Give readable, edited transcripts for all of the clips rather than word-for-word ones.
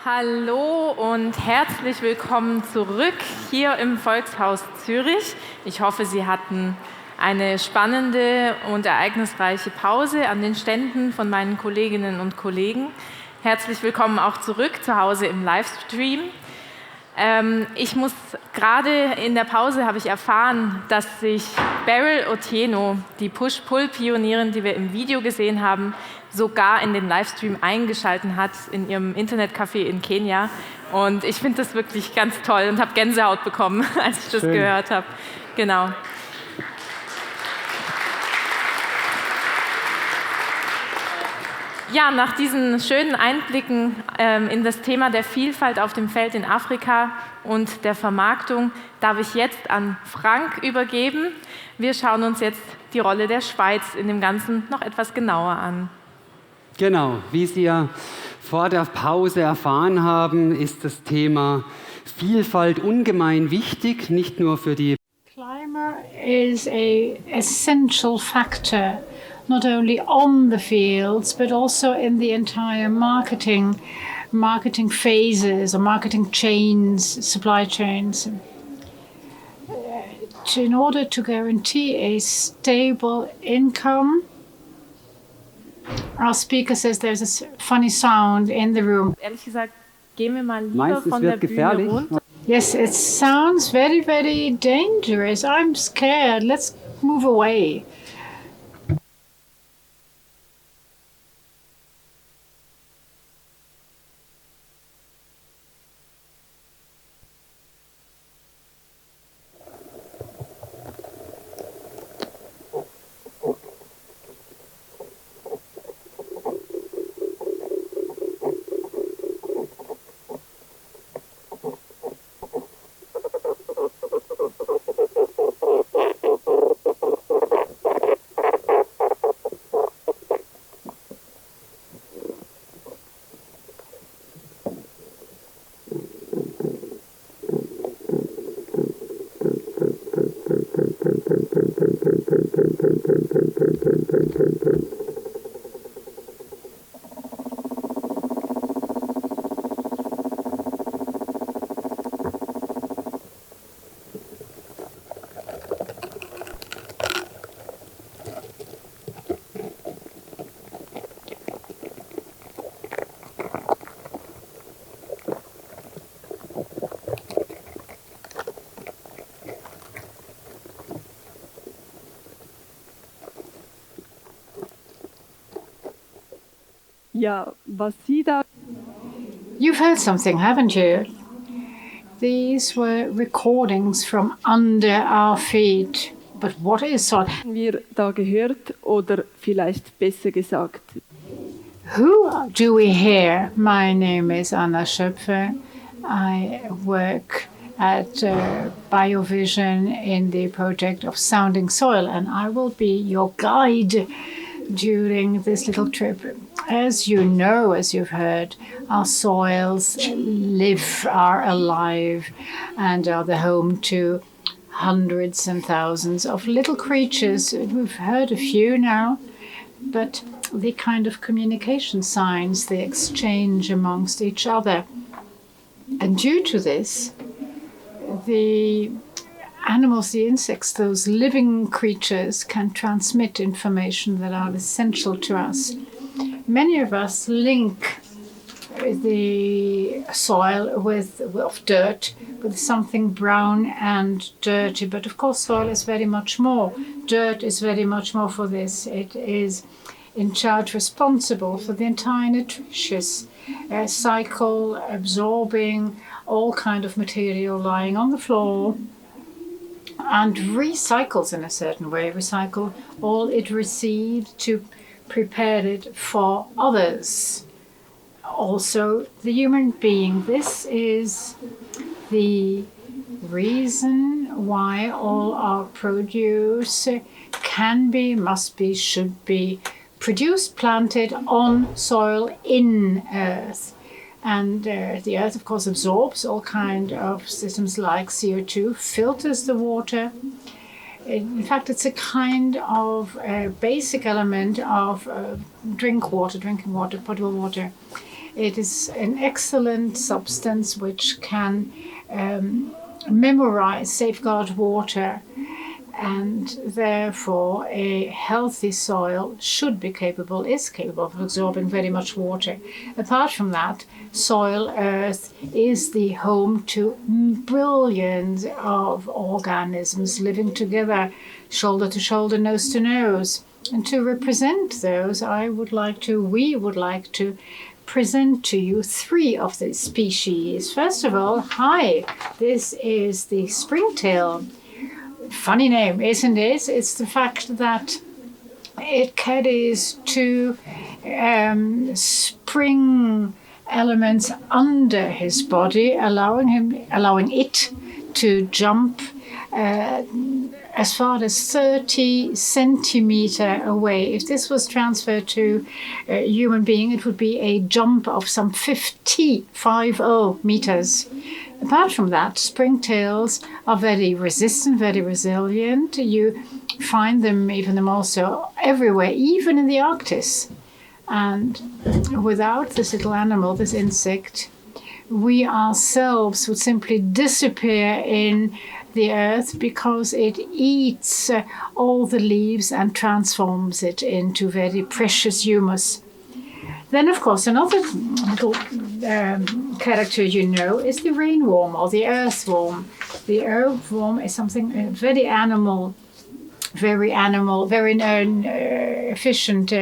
Hallo und herzlich willkommen zurück hier im Volkshaus Zürich. Ich hoffe, Sie hatten eine spannende und ereignisreiche Pause an den Ständen von meinen Kolleginnen und Kollegen. Herzlich willkommen auch zurück zu Hause im Livestream. Ich muss gerade in der Pause habe ich erfahren, dass sich Beryl Otieno, die Push-Pull-Pionierin, die wir im Video gesehen haben, sogar in den Livestream eingeschaltet hat in ihrem Internetcafé in Kenia. Und ich finde das wirklich ganz toll und habe Gänsehaut bekommen, als ich das gehört habe. Genau. Ja, nach diesen schönen Einblicken in das Thema der Vielfalt auf dem Feld in Afrika und der Vermarktung darf ich jetzt an Frank übergeben. Wir schauen uns jetzt die Rolle der Schweiz in dem Ganzen noch etwas genauer an. Genau, wie Sie ja vor der Pause erfahren haben, ist das Thema Vielfalt ungemein wichtig, nicht nur für die Climate is an essential factor, not only on the fields, but also in the entire marketing phases or marketing chains, supply chains. In order to guarantee a stable income, our speaker says there's a funny sound in the room. Ehrlich gesagt, gehen wir mal lieber von der Bühne runter. Yes, it sounds very, very dangerous. I'm scared. Let's move away. Ja, was Sie da... You've heard something, haven't you? These were recordings from under our feet. But what is soil? Wir da gehört oder vielleicht besser gesagt? Who do we hear? My name is Anna Schöpfer. I work at Biovision in the project of Sounding Soil, and I will be your guide during this little trip. As you know, as you've heard, our soils are alive, and are the home to hundreds and thousands of little creatures. We've heard a few now, but the kind of communication signs they exchange amongst each other. And due to this, the animals, the insects, those living creatures can transmit information that are essential to us. Many of us link the soil of dirt with something brown and dirty, but of course soil is very much more. Dirt is very much more for this. It is in charge, responsible for the entire nutritious cycle, absorbing all kind of material lying on the floor, and recycles in a certain way, recycle all it received to prepare it for others. Also, the human being. This is the reason why all our produce can be, must be, should be produced, planted on soil in earth. And the earth, of course, absorbs all kind of systems like CO2, filters the water. In fact, it's a kind of basic element of drinking water, potable water. It is an excellent substance which can memorize, safeguard water, and therefore a healthy soil is capable of absorbing very much water. Apart from that, soil, earth, is the home to billions of organisms living together, shoulder to shoulder, nose to nose. And to represent those, we would like to present to you 3 of the species. First of all, hi, this is the Springtail. Funny name, isn't it? It's the fact that it carries 2 spring elements under his body, allowing it to jump as far as 30 centimeters away. If this was transferred to a human being, it would be a jump of some 50 meters. Apart from that, springtails are very resistant, very resilient. You find them also everywhere, even in the Arctic. And without this little animal, this insect, we ourselves would simply disappear in the earth because it eats all the leaves and transforms it into very precious humus. Then, of course, another little character is the rainworm or the earthworm. The earthworm is something very efficient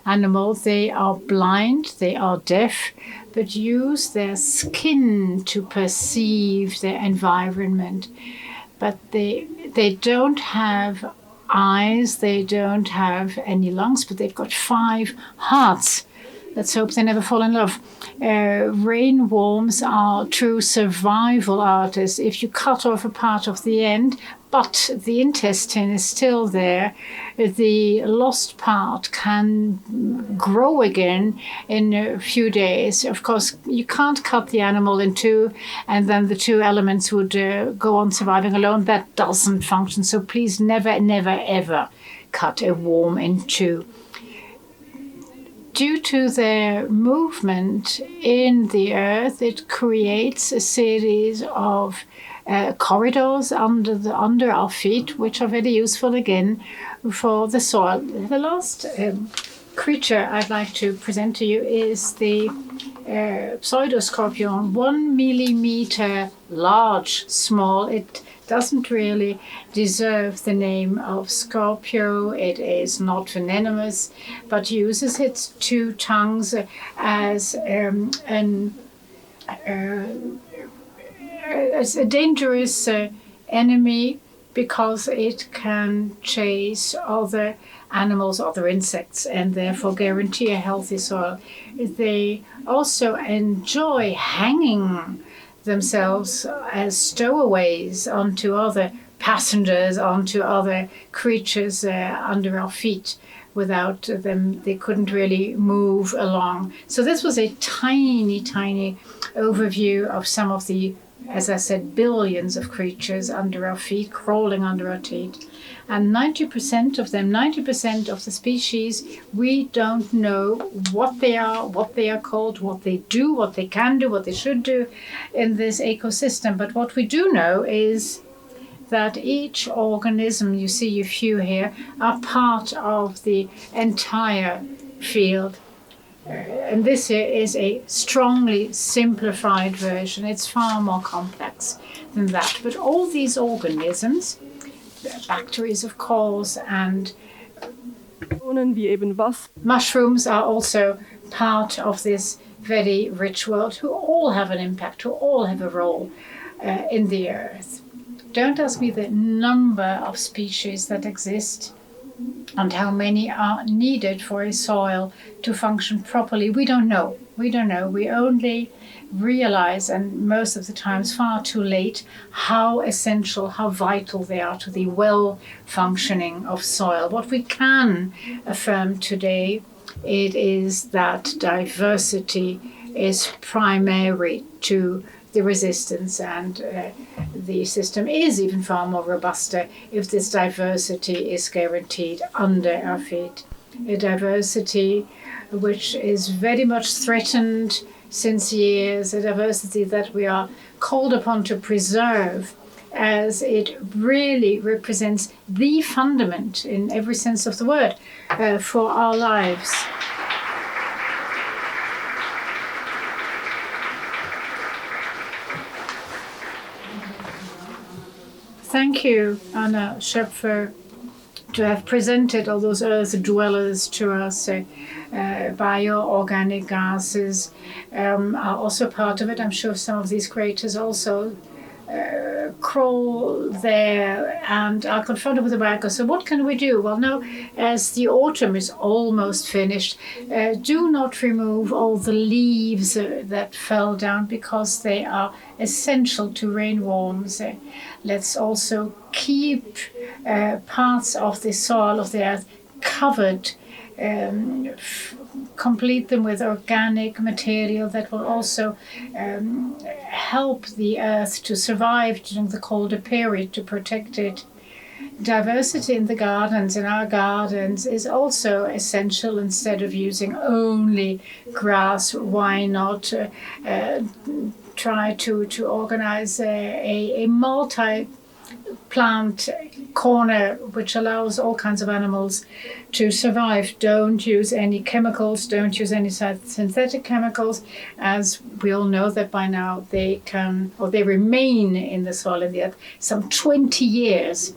animal. They are blind, they are deaf, but use their skin to perceive their environment. But they don't have eyes, they don't have any lungs, but they've got 5 hearts. Let's hope they never fall in love. Rainworms are true survival artists. If you cut off a part of the end, but the intestine is still there, the lost part can grow again in a few days. Of course, you can't cut the animal in 2 and then the 2 elements would go on surviving alone. That doesn't function. So please never, never, ever cut a worm in 2. Due to their movement in the earth, it creates a series of corridors under our feet, which are very useful again for the soil. The last creature I'd like to present to you is the Soyuz Scorpion, 1 millimeter large, small. It doesn't really deserve the name of Scorpio. It is not venomous, but uses its 2 tongues as a dangerous enemy because it can chase other animals, other insects, and therefore guarantee a healthy soil. They also enjoy hanging themselves as stowaways onto other passengers, onto other creatures under our feet. Without them, they couldn't really move along. So this was a tiny, tiny overview of some of the, as I said, billions of creatures under our feet, crawling under our feet. And 90% of them, 90% of the species, we don't know what they are called, what they do, what they can do, what they should do in this ecosystem. But what we do know is that each organism, you see a few here, are part of the entire field. And this here is a strongly simplified version. It's far more complex than that. But all these organisms, bacteria of course, and mushrooms are also part of this very rich world, who all have an impact, who all have a role in the earth. Don't ask me the number of species that exist and how many are needed for a soil to function properly. We don't know. We only realize, and most of the times far too late, how essential, how vital they are to the well-functioning of soil. What we can affirm today, it is that diversity is primary to the resistance, and the system is even far more robust if this diversity is guaranteed under our feet. A diversity which is very much threatened since years, a diversity that we are called upon to preserve, as it really represents the fundament in every sense of the word for our lives. Thank you, Anna Schöpfer, to have presented all those earth dwellers to us. Bioorganic gases are also part of it. I'm sure some of these creators also crawl there and are confronted with the biogas. So what can we do? Well, now, as the autumn is almost finished, do not remove all the leaves that fell down, because they are essential to rainworms. Let's also keep parts of the soil of the earth covered, complete them with organic material that will also help the earth to survive during the colder period, to protect it. Diversity in the gardens, in our gardens, is also essential. Instead of using only grass, why not try to organize a multi-plant corner which allows all kinds of animals to survive. Don't use any chemicals, don't use any synthetic chemicals, as we all know that by now they remain in the soil, in the earth, some 20 years.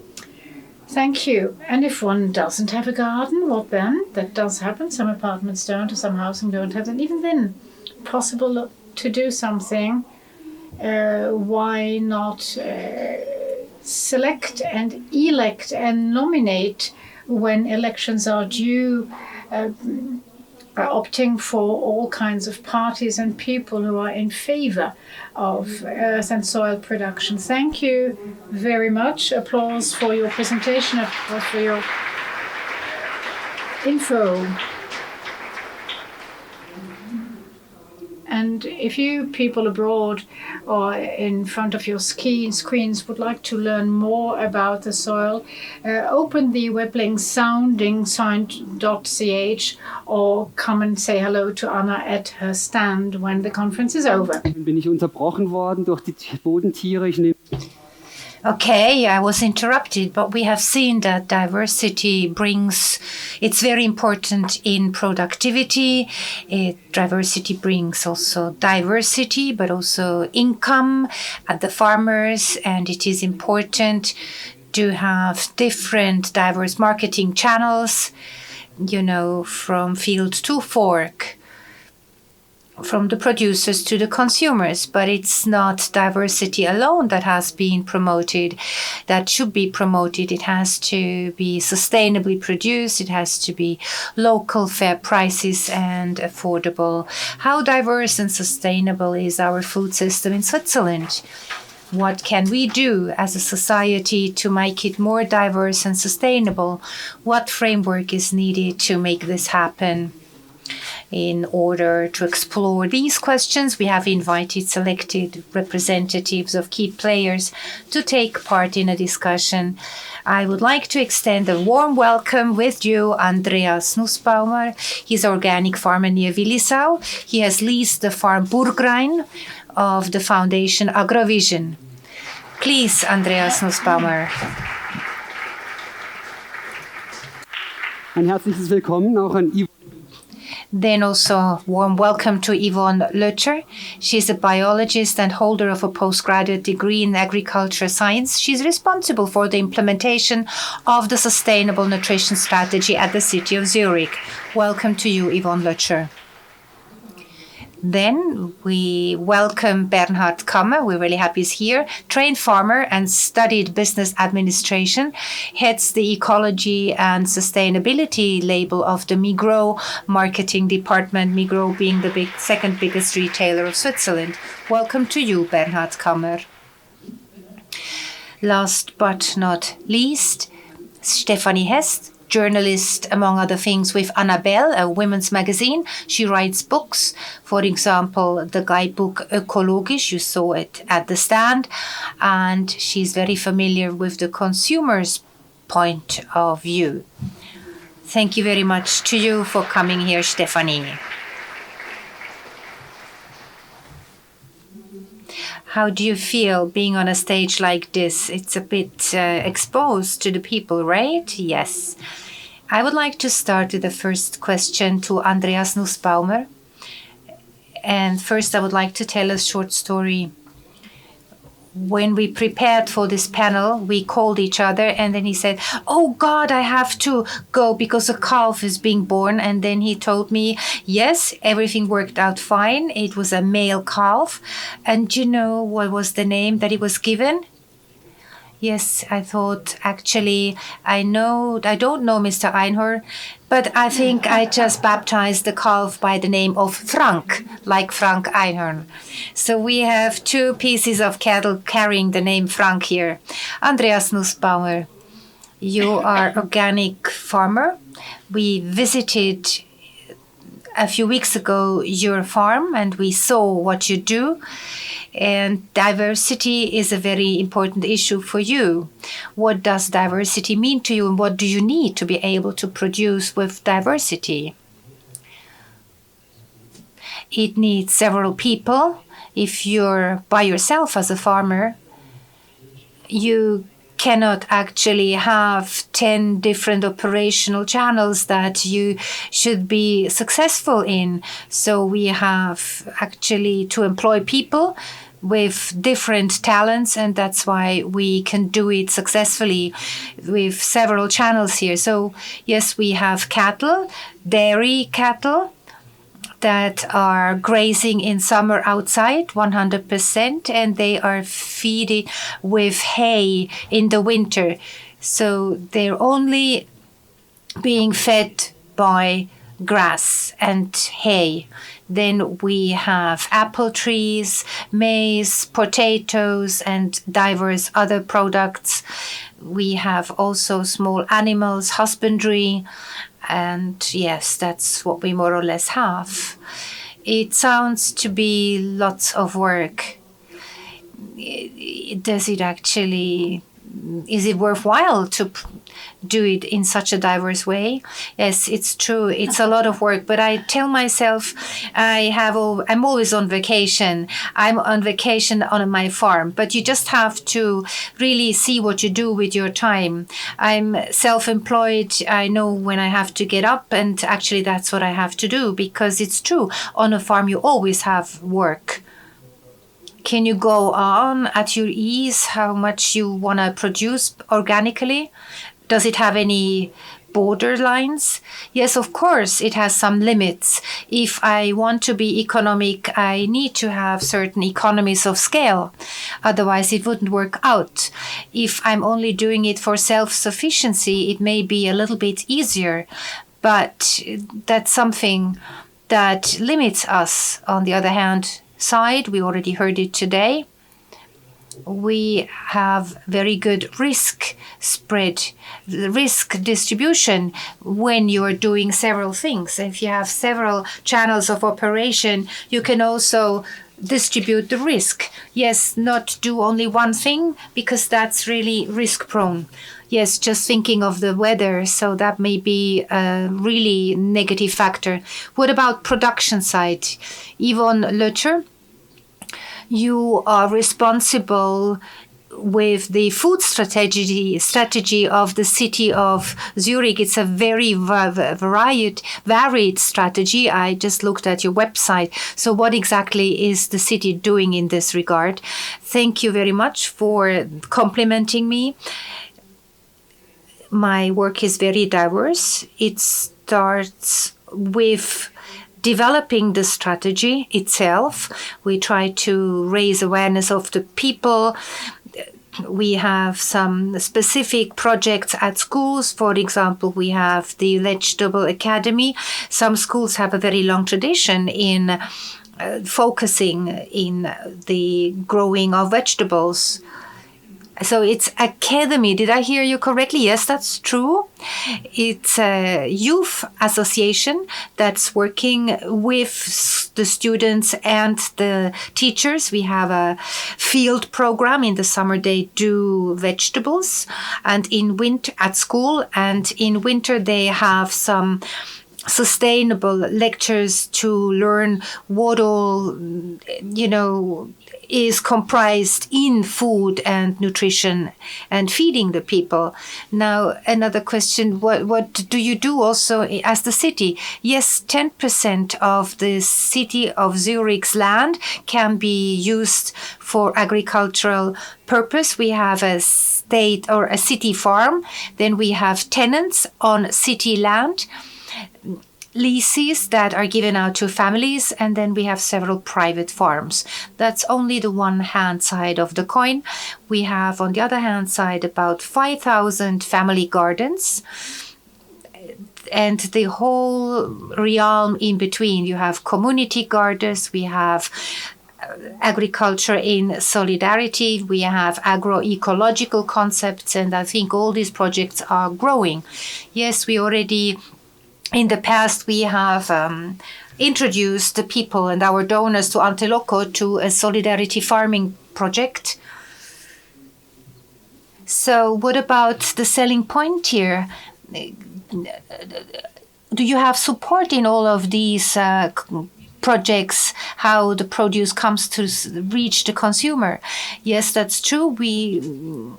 Thank you. And if one doesn't have a garden, what then? That does happen. Some apartments don't, or some housing don't have it. Even then, possible to do something. Why not select and elect and nominate when elections are due, opting for all kinds of parties and people who are in favor of earth and soil production. Thank you very much. Applause for your presentation, applause for your info. And if you people abroad or in front of your screens would like to learn more about the soil, open the web link soundingsound.ch or come and say hello to Anna at her stand when the conference is over. Bin ich unterbrochen worden durch die Bodentiere. Okay, I was interrupted, but we have seen that diversity it's very important in productivity. Diversity brings also diversity, but also income at the farmers, and it is important to have different diverse marketing channels, from field to fork, from the producers to the consumers. But it's not diversity alone that has been promoted, that should be promoted. It has to be sustainably produced. It has to be local, fair prices and affordable. How diverse and sustainable is our food system in Switzerland? What can we do as a society to make it more diverse and sustainable? What framework is needed to make this happen? In order to explore these questions, we have invited selected representatives of key players to take part in a discussion. I would like to extend a warm welcome with you, Andreas Neuspalmer. He's an organic farmer near Willisau. He has leased the farm Burgrein of the Foundation Agrovision. Please, Andreas Neuspalmer. Ein herzliches Willkommen auch an Yvonne. Then also warm welcome to Yvonne Lötscher. She's a biologist and holder of a postgraduate degree in agriculture science. She's responsible for the implementation of the sustainable nutrition strategy at the city of Zurich. Welcome to you, Yvonne Lötscher. Then we welcome Bernhard Kammer. We're really happy he's here. Trained farmer and studied business administration. Heads the ecology and sustainability label of the Migros marketing department. Migros being the second biggest retailer of Switzerland. Welcome to you, Bernhard Kammer. Last but not least, Stefanie Hest, journalist, among other things, with Annabelle, a women's magazine. She writes books, for example, the guidebook Ecologisch, you saw it at the stand, and she's very familiar with the consumer's point of view. Thank you very much to you for coming here, Stefanie. How do you feel being on a stage like this? It's a bit exposed to the people, right? Yes. I would like to start with the first question to Andreas Neuspalmer. And first, I would like to tell a short story. When we prepared for this panel, we called each other, and then he said, "Oh God, I have to go because a calf is being born." And then he told me, yes, everything worked out fine. It was a male calf. And you know what was the name that he was given? Yes, I thought, actually, I don't know Mr. Einhorn, but I think I just baptized the calf by the name of Frank, like Frank Einhorn. So we have 2 pieces of cattle carrying the name Frank here. Andreas Neuspalmer, you are organic farmer. We visited a few weeks ago your farm and we saw what you do. And diversity is a very important issue for you. What does diversity mean to you, and what do you need to be able to produce with diversity? It needs several people. If you're by yourself as a farmer, you cannot actually have 10 different operational channels that you should be successful in. So we have actually to employ people with different talents, and that's why we can do it successfully with several channels here. So yes, we have cattle, dairy cattle, that are grazing in summer outside 100%, and they are feeding with hay in the winter. So they're only being fed by grass and hay. Then we have apple trees, maize, potatoes, and diverse other products. We have also small animals, husbandry, and yes, that's what we more or less have. It sounds to be lots of work. Is it worthwhile to do it in such a diverse way? Yes, it's true. It's a lot of work, but I tell myself I'm always on vacation. I'm on vacation on my farm, but you just have to really see what you do with your time. I'm self-employed. I know when I have to get up, and actually that's what I have to do, because it's true. On a farm, you always have work. Can you go on at your ease how much you want to produce organically? Does it have any borderlines? Yes, of course, it has some limits. If I want to be economic, I need to have certain economies of scale. Otherwise, it wouldn't work out. If I'm only doing it for self-sufficiency, it may be a little bit easier. But that's something that limits us. On the other hand, we already heard it today. We have very good risk distribution when you are doing several things. If you have several channels of operation, you can also distribute the risk. Yes, not do only one thing, because that's really risk prone. Yes, just thinking of the weather, so that may be a really negative factor. What about production side? Yvonne Löcher, you are responsible with the food strategy of the city of Zurich. It's a very varied strategy. I just looked at your website. So what exactly is the city doing in this regard? Thank you very much for complimenting me. My work is very diverse. It starts with developing the strategy itself. We try to raise awareness of the people. We have some specific projects at schools. For example, we have the Vegetable Academy. Some schools have a very long tradition in focusing in the growing of vegetables. So it's academy. Did I hear you correctly? Yes, that's true. It's a youth association that's working with the students and the teachers. We have a field program. In the summer, they do vegetables, and in winter at school, and in winter they have some sustainable lectures to learn what all, is comprised in food and nutrition and feeding the people. Now, another question, what do you do also as the city? Yes, 10% of the city of Zurich's land can be used for agricultural purpose. We have a state or a city farm. Then we have tenants on city land, leases that are given out to families, and then we have several private farms. That's only the one hand side of the coin. We have on the other hand side about 5,000 family gardens, and the whole realm in between. You have community gardens, we have agriculture in solidarity, we have agroecological concepts, and I think all these projects are growing. Yes, we already in the past, we have introduced the people and our donors to Anteloco to a solidarity farming project. So what about the selling point here? Do you have support in all of these projects, how the produce comes to reach the consumer? Yes, that's true.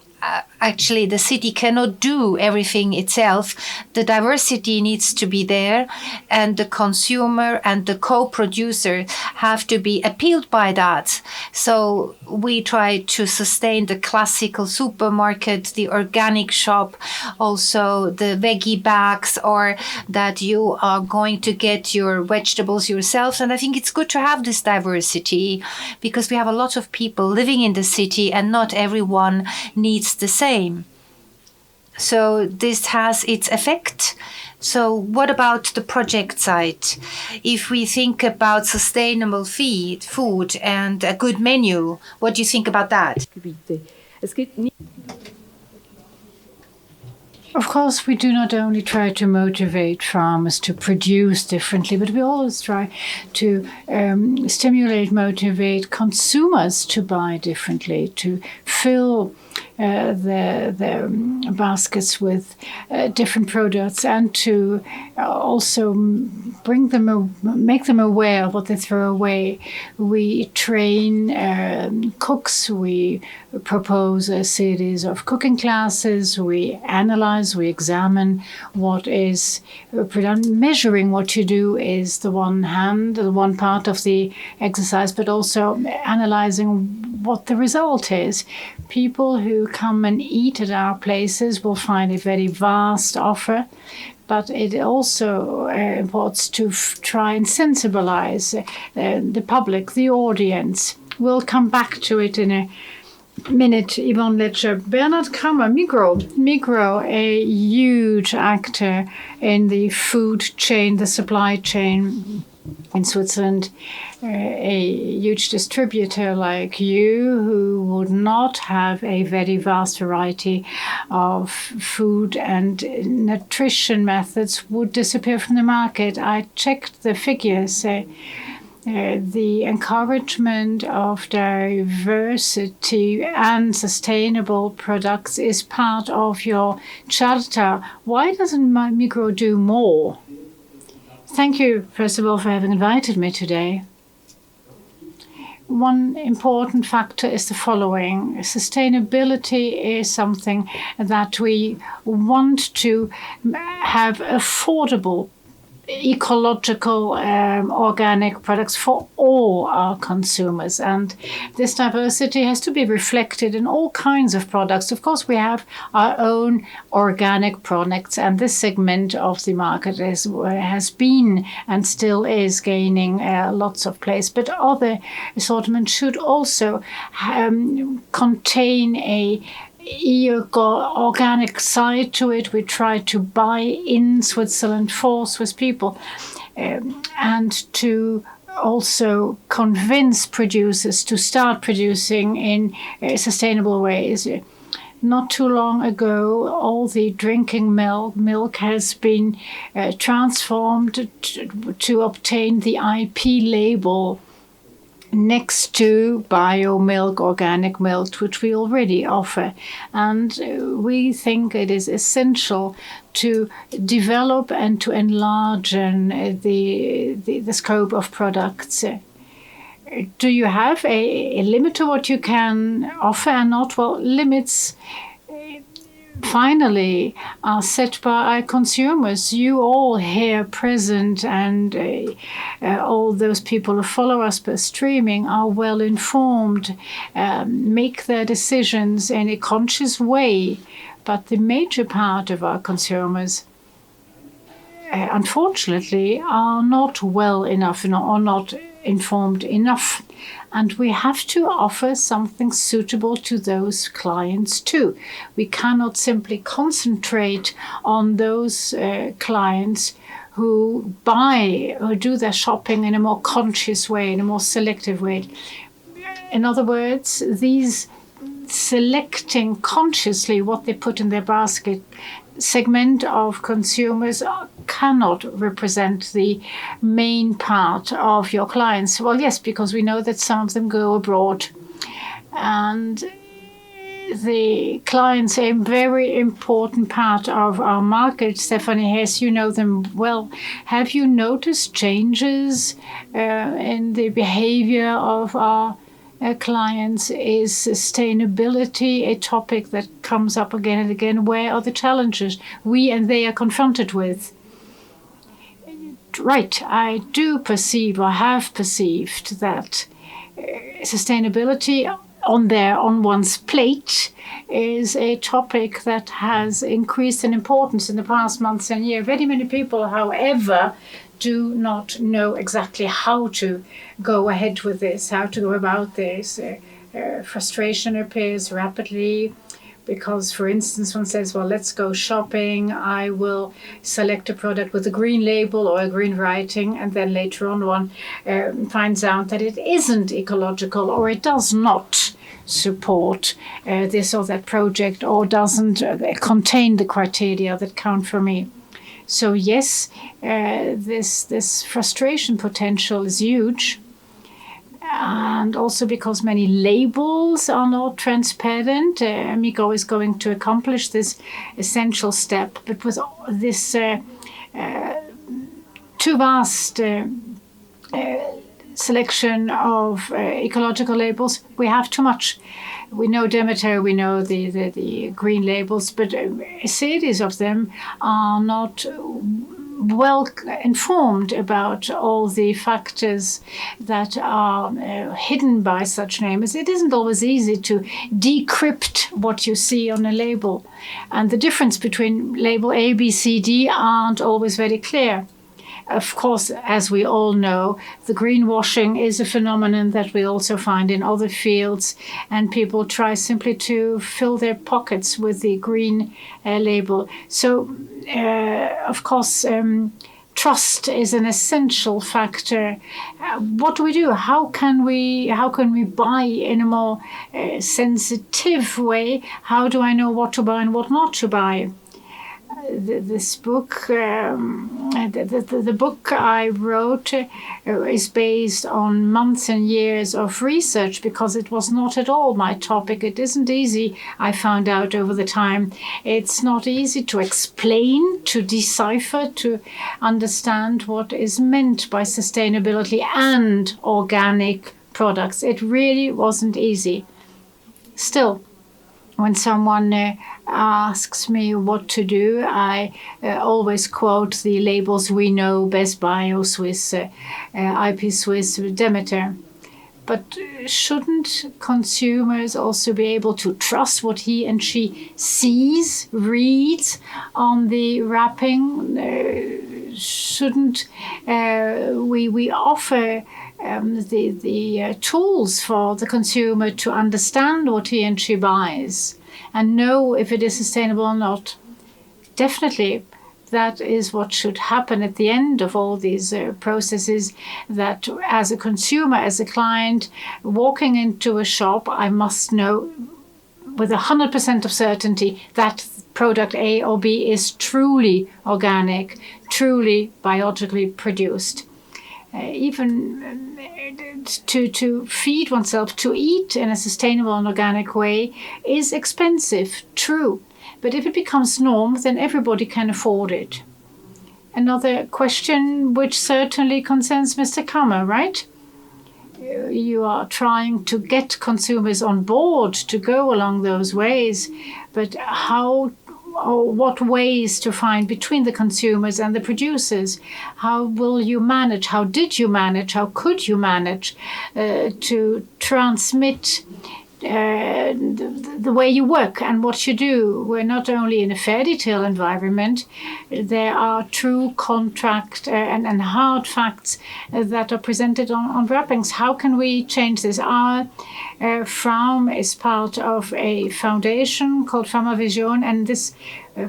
Actually, the city cannot do everything itself. The diversity needs to be there, and the consumer and the co-producer have to be appealed by that. So we try to sustain the classical supermarket, the organic shop, also the veggie bags, or that you are going to get your vegetables yourself. And I think it's good to have this diversity because we have a lot of people living in the city and not everyone needs the same. So this has its effect. So what about the project side? If we think about sustainable food and a good menu, what do you think about that? Of course, we do not only try to motivate farmers to produce differently, but we always try to stimulate, motivate consumers to buy differently, to fill the baskets with different products, and to also make them aware of what they throw away. We train cooks. We propose a series of cooking classes. We analyze. We examine what is measuring what you do is the one part of the exercise, but also analyzing what the result is. People who come and eat at our places will find a very vast offer, but it also imports to try and sensibilize the public, the audience. We'll come back to it in a minute. Yvonne Ledger, Bernhard Kammer, Migros, a huge actor in the food chain, the supply chain in Switzerland, a huge distributor like you who would not have a very vast variety of food and nutrition methods would disappear from the market. I checked the figures. The encouragement of diversity and sustainable products is part of your charter. Why doesn't Migros do more? Thank you, first of all, for having invited me today. One important factor is the following. Sustainability is something that we want to have affordable, ecological, organic products for all our consumers. And this diversity has to be reflected in all kinds of products. Of course, we have our own organic products, and this segment of the market has been and still is gaining lots of place. But other assortments should also contain a organic side to it. We try to buy in Switzerland for Swiss people, and to also convince producers to start producing in sustainable ways. Not too long ago, all the drinking milk has been transformed to obtain the IP label next to bio milk, organic milk, which we already offer. And we think it is essential to develop and to enlarge the scope of products. Do you have a limit to what you can offer and not? Well, limits finally are set by consumers. You all here present and all those people who follow us per streaming are well informed, make their decisions in a conscious way. But the major part of our consumers, unfortunately, are not well enough or not informed enough. And we have to offer something suitable to those clients too. We cannot simply concentrate on those clients who buy or do their shopping in a more conscious way, in a more selective way. In other words, these selecting consciously what they put in their basket segment of consumers cannot represent the main part of your clients. Well, yes, because we know that some of them go abroad. And the clients are a very important part of our market. Stephanie Hess, you know them well. Have you noticed changes in the behavior of our clients? Is sustainability a topic that comes up again and again? Where are the challenges we and they are confronted with? Right, I do perceive or have perceived that sustainability on one's plate is a topic that has increased in importance in the past months and years. Very many people, however, do not know exactly how to go ahead with this, how to go about this. Frustration appears rapidly because, for instance, one says, well, let's go shopping. I will select a product with a green label or a green writing, and then later on one finds out that it isn't ecological or it does not support this or that project or doesn't contain the criteria that count for me. So yes, this frustration potential is huge. And also because many labels are not transparent. Amigo is going to accomplish this essential step, but with this too vast selection of ecological labels, we have too much. We know Demeter, we know the green labels, but a series of them are not well informed about all the factors that are hidden by such names. It isn't always easy to decrypt what you see on a label. And the difference between label A, B, C, D aren't always very clear. Of course, as we all know, the greenwashing is a phenomenon that we also find in other fields, and people try simply to fill their pockets with the green label. So, of course, trust is an essential factor. What do we do? How can we buy in a more sensitive way? How do I know what to buy and what not to buy? This book, the book I wrote is based on months and years of research because it was not at all my topic. It isn't easy, I found out over the time. It's not easy to explain, to decipher, to understand what is meant by sustainability and organic products. It really wasn't easy. Still, when someone asks me what to do, I always quote the labels we know: Best Bio, Swiss, IP Swiss, Demeter. But shouldn't consumers also be able to trust what he and she sees, reads on the wrapping? Shouldn't we offer the tools for the consumer to understand what he and she buys and know if it is sustainable or not? Definitely, that is what should happen at the end of all these processes, that as a consumer, as a client, walking into a shop, I must know with 100% of certainty that product A or B is truly organic, truly biologically produced. Even to feed oneself, to eat in a sustainable and organic way is expensive, true. But if it becomes norm, then everybody can afford it. Another question which certainly concerns Mr. Kammer, right? you are trying to get consumers on board to go along those ways, but how or what ways to find between the consumers and the producers? How will you manage? How did you manage? How could you manage to transmit the way you work and what you do? We're not only in a fair detail environment, there are true contract and hard facts that are presented on wrappings. How can we change this? Our farm is part of a foundation called Biovision, and this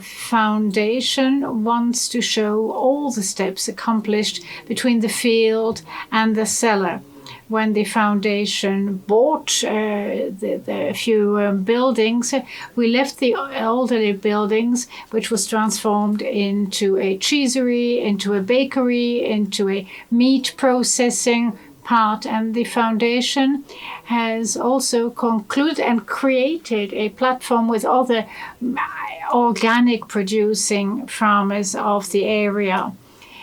foundation wants to show all the steps accomplished between the field and the cellar. When the foundation bought the few buildings, we left the elderly buildings, which was transformed into a cheesery, into a bakery, into a meat processing part. And the foundation has also concluded and created a platform with other organic producing farmers of the area.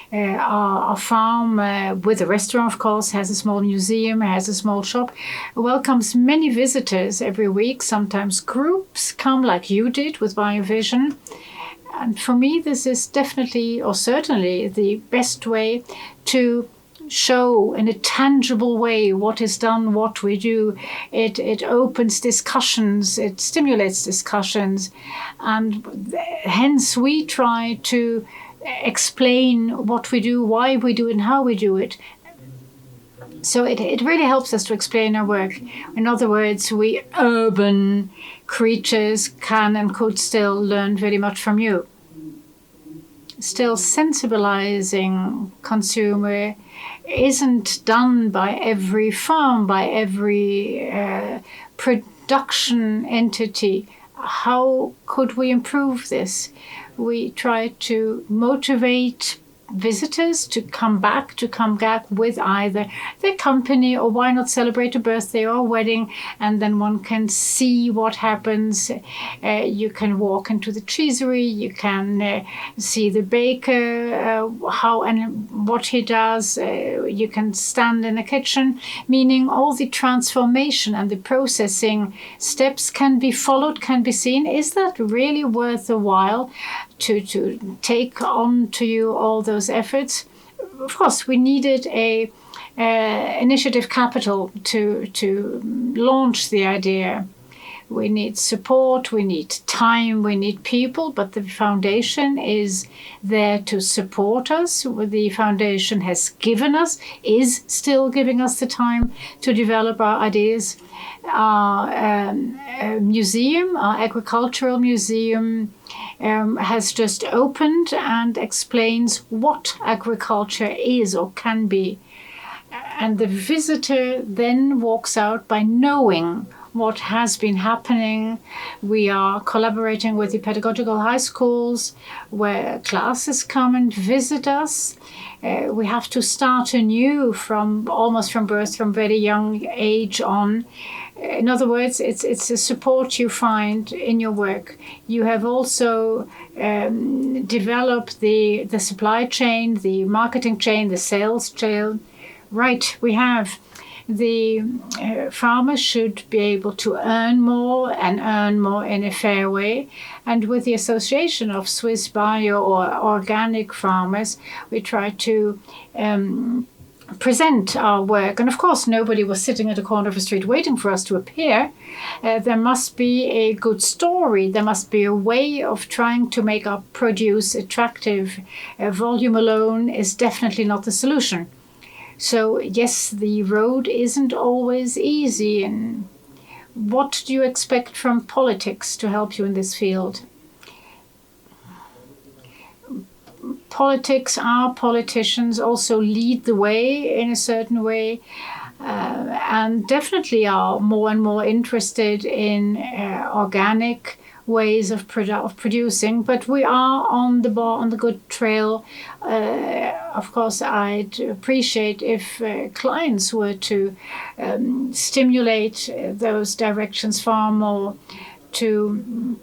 Our farm, with a restaurant, of course, has a small museum, has a small shop, welcomes many visitors every week. Sometimes groups come like you did with Biovision. And for me, this is definitely or certainly the best way to show in a tangible way what is done, what we do. It opens discussions, it stimulates discussions, and hence we try to explain what we do, why we do it, and how we do it. So it really helps us to explain our work. In other words, we urban creatures can and could still learn very much from you. Still, sensibilizing consumer isn't done by every farm, by every production entity. How could we improve this? We try to motivate visitors to come back with either their company, or why not celebrate a birthday or a wedding, and then one can see what happens. You can walk into the cheesery, you can see the baker, how and what he does. You can stand in the kitchen, meaning all the transformation and the processing steps can be followed, can be seen. Is that really worth the while to take on to you all those efforts? Of course, we needed a initiative capital to launch the idea. We need support, we need time, we need people, but the foundation is there to support us. The foundation has given us, is still giving us the time to develop our ideas. Our museum, our agricultural museum, has just opened and explains what agriculture is or can be. And the visitor then walks out by knowing what has been happening. We are collaborating with the pedagogical high schools where classes come and visit us. We have to start anew from birth, from very young age on. In other words, it's a support you find in your work. You have also developed the supply chain, the marketing chain, the sales chain. Right, we have. The farmers should be able to earn more and earn more in a fair way. And with the Association of Swiss Bio or Organic Farmers, we try to present our work. And of course, nobody was sitting at a corner of a street waiting for us to appear. There must be a good story. There must be a way of trying to make our produce attractive. Volume alone is definitely not the solution. So yes, the road isn't always easy. And what do you expect from politics to help you in this field? Our politicians also lead the way in a certain way, and definitely are more and more interested in organic ways of producing, but we are on the good trail. Of course, I'd appreciate if clients were to stimulate those directions far more, to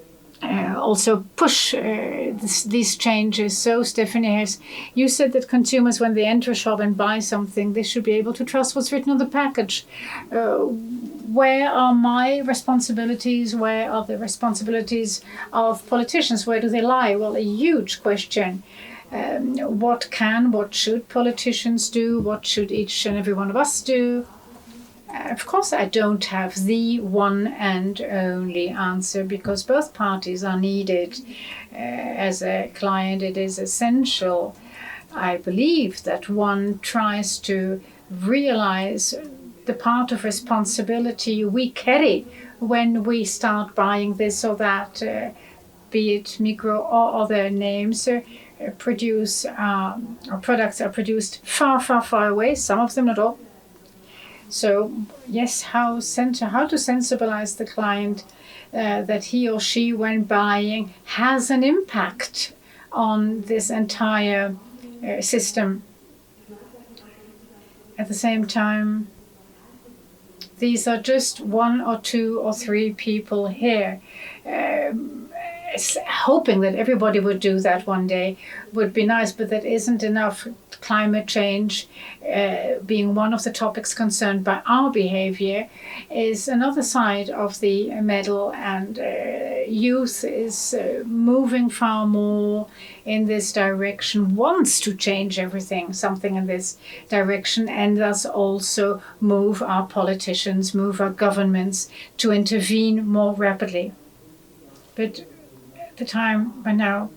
also push these changes. So, Stephanie, you said that consumers, when they enter a shop and buy something, they should be able to trust what's written on the package. Where are my responsibilities? Where are the responsibilities of politicians? Where do they lie? Well, a huge question. What should politicians do? What should each and every one of us do? Of course, I don't have the one and only answer, because both parties are needed. As a client, it is essential, I believe, that one tries to realize the part of responsibility we carry when we start buying this or that, be it Migros or other names. Our products are produced far, far, far away, some of them not all. So, yes, how to sensibilize the client that he or she, when buying, has an impact on this entire system. At the same time, these are just 1 or 2 or 3 people here. Hoping that everybody would do that one day would be nice, but that isn't enough. Climate change, being one of the topics concerned by our behavior, is another side of the medal, and youth is moving far more in this direction, wants to change something in this direction, and thus also move our politicians, move our governments to intervene more rapidly. But the time by now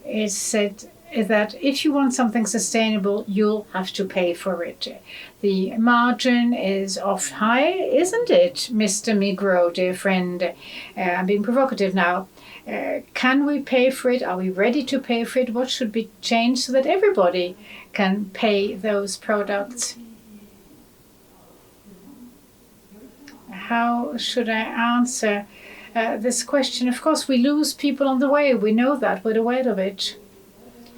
is said that if you want something sustainable, you'll have to pay for it. The margin is off high, isn't it, Mr. Migros, dear friend? I'm being provocative now. Can we pay for it? Are we ready to pay for it? What should be changed so that everybody can pay those products? How should I answer this question? Of course, we lose people on the way. We know that. We're aware of it.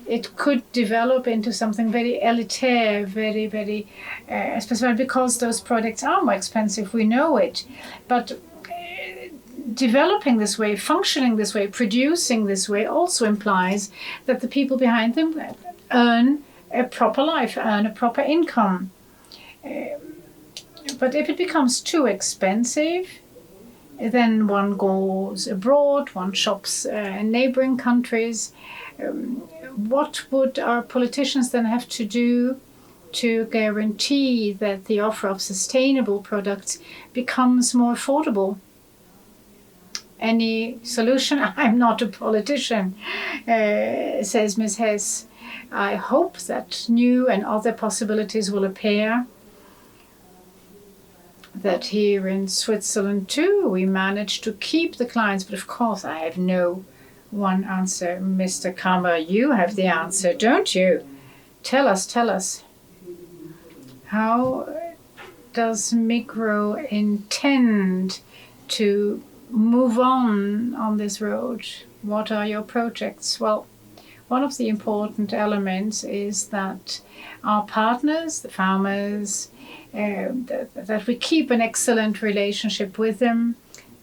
It could develop into something very elitaire, very, very specific, because those products are more expensive. We know it. But developing this way, functioning this way, producing this way also implies that the people behind them earn a proper life, earn a proper income. But if it becomes too expensive, then one goes abroad, one shops in neighboring countries. What would our politicians then have to do to guarantee that the offer of sustainable products becomes more affordable? Any solution? I'm not a politician, says Ms. Hess. I hope that new and other possibilities will appear, that here in Switzerland too we manage to keep the clients, but of course I have no one answer. Mr. Kammer, you have the answer, don't you? Tell us. How does Migros intend to move on this road? What are your projects? Well, one of the important elements is that our partners, the farmers, that we keep an excellent relationship with them,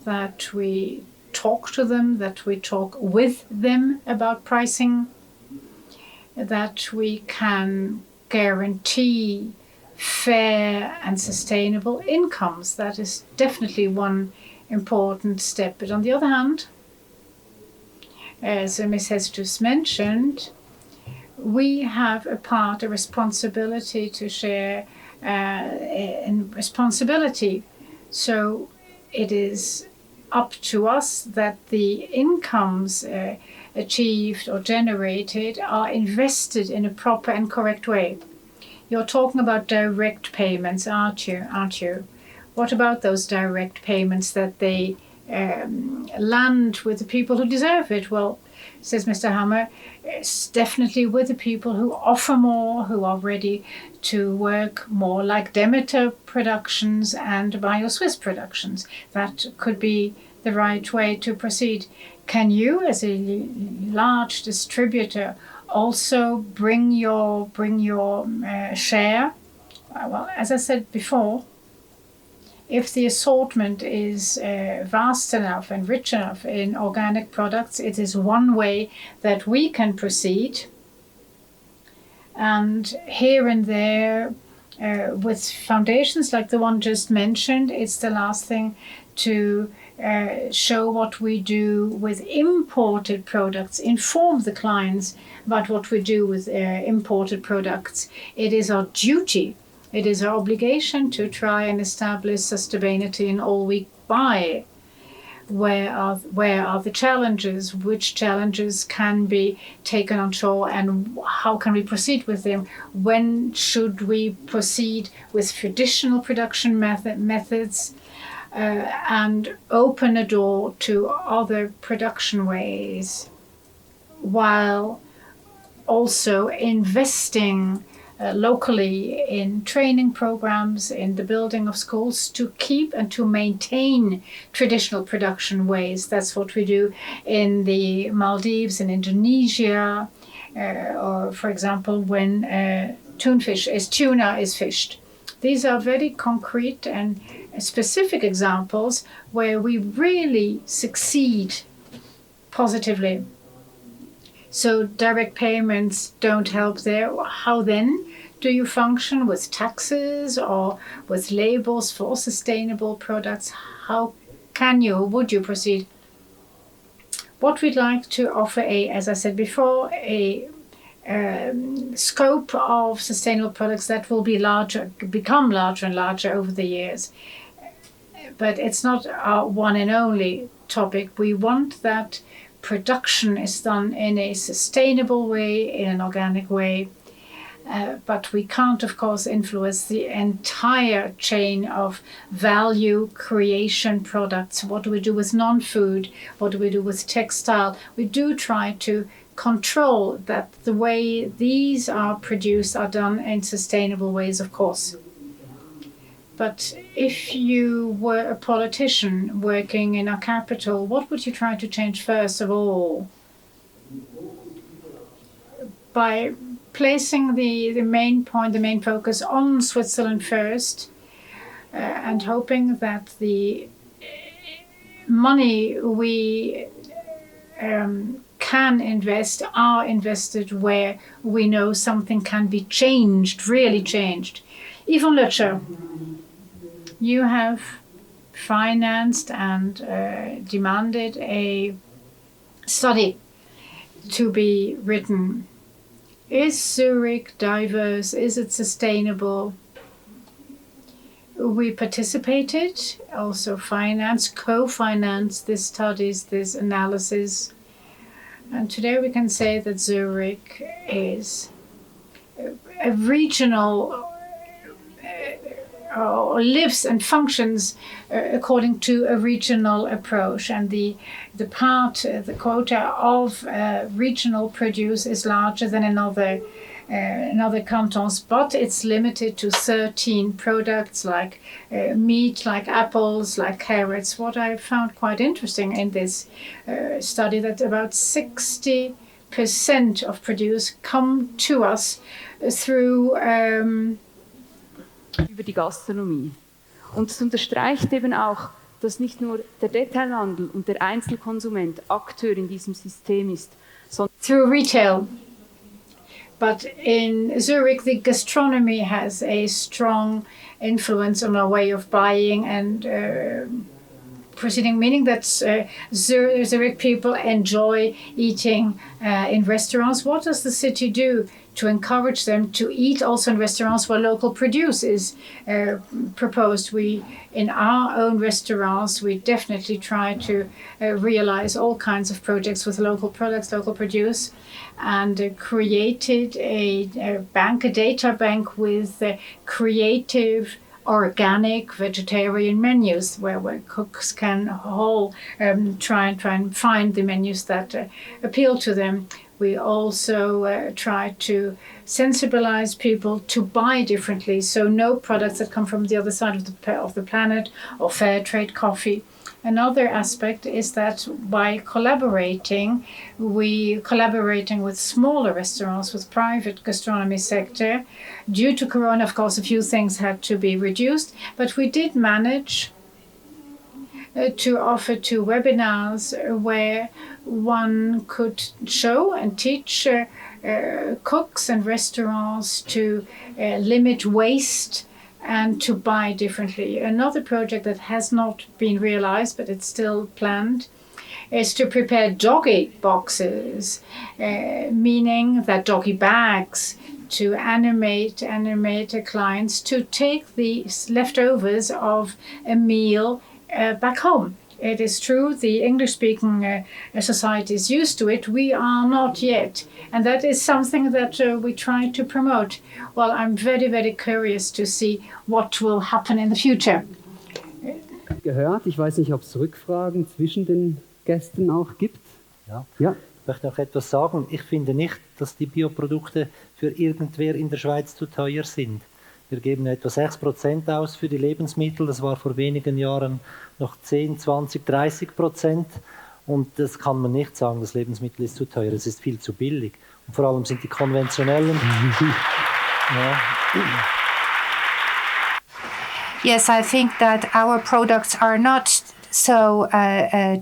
that we talk to them, that we talk with them about pricing, that we can guarantee fair and sustainable incomes. That is definitely one important step. But on the other hand, as Ms. Hess just mentioned, we have a responsibility to share in responsibility. So it is up to us that the incomes achieved or generated are invested in a proper and correct way. You're talking about direct payments, aren't you? What about those direct payments that they land with the people who deserve it? Well, says Mr. Hammer, it's definitely with the people who offer more, who are ready to work more, like Demeter Productions and BioSwiss Productions. That could be the right way to proceed. Can you, as a large distributor, also bring your share? Well, as I said before, if the assortment is vast enough and rich enough in organic products, it is one way that we can proceed. And here and there, with foundations like the one just mentioned, it's the last thing to show what we do with imported products, inform the clients about what we do with imported products. It is our duty, it is our obligation to try and establish sustainability in all we buy. Where are the challenges? Which challenges can be taken on shore, and how can we proceed with them? When should we proceed with traditional production methods and open a door to other production ways, while also investing locally in training programs, in the building of schools to keep and to maintain traditional production ways. That's what we do in the Maldives and Indonesia, or for example, when tuna is fished. These are very concrete and specific examples where we really succeed positively. So direct payments don't help there. How then do you function with taxes or with labels for sustainable products? How can you, would you proceed? What we'd like to offer as I said before, a scope of sustainable products that will become larger and larger over the years. But it's not our one and only topic. We want that production is done in a sustainable way, in an organic way. But we can't, of course, influence the entire chain of value creation products. What do we do with non-food? What do we do with textile? We do try to control that the way these are produced are done in sustainable ways, of course. But if you were a politician working in our capital, what would you try to change first of all? By placing the main point, the main focus on Switzerland first, and hoping that the money we can invest are invested where we know something can be changed, really changed. Yvonne Lötscher, you have financed and demanded a study to be written. Is Zurich diverse? Is it sustainable? We participated, also financed, co-financed these studies, this analysis. And today we can say that Zurich is a regional lives and functions according to a regional approach, and the quota of regional produce is larger than in other cantons, but it's limited to 13 products like meat, like apples, like carrots. What I found quite interesting in this study, that about 60% of produce come to us through über die Gastronomie. Und es unterstreicht eben auch, dass nicht nur der Detailhandel und der Einzelkonsument Akteur in diesem System ist, sondern through retail. But in Zurich, the gastronomy has a strong influence on our way of buying and proceeding, meaning that Zurich people enjoy eating in restaurants. What does the city do to encourage them to eat also in restaurants where local produce is proposed? In our own restaurants, we definitely try to realize all kinds of projects with local products, local produce, and created a data bank with creative organic vegetarian menus where cooks can try and find the menus that appeal to them. We also try to sensibilize people to buy differently, so no products that come from the other side of the planet or fair trade coffee. Another aspect is that by collaborating with smaller restaurants, with private gastronomy sector, due to Corona, of course, a few things had to be reduced, but we did manage to offer 2 webinars where one could show and teach cooks and restaurants to limit waste and to buy differently. Another project that has not been realized, but it's still planned, is to prepare doggy boxes, meaning that doggy bags, to animate clients to take the leftovers of a meal back home. It is true, the English-speaking society is used to it. We are not yet. And that is something that we try to promote. Well, I'm very, very curious to see what will happen in the future. Gehört. Ich weiß nicht, ob es Rückfragen zwischen den Gästen auch gibt. Ja. Ich möchte noch etwas sagen. Ich finde nicht, dass die Bioprodukte für irgendwer in der Schweiz zu teuer sind. Wir geben etwa 6% aus für die Lebensmittel. Das war vor wenigen Jahren noch 10, 20, 30%. Und das kann man nicht sagen, das Lebensmittel ist zu teuer. Es ist viel zu billig. Und vor allem sind die konventionellen... Yes, I think that our products are not so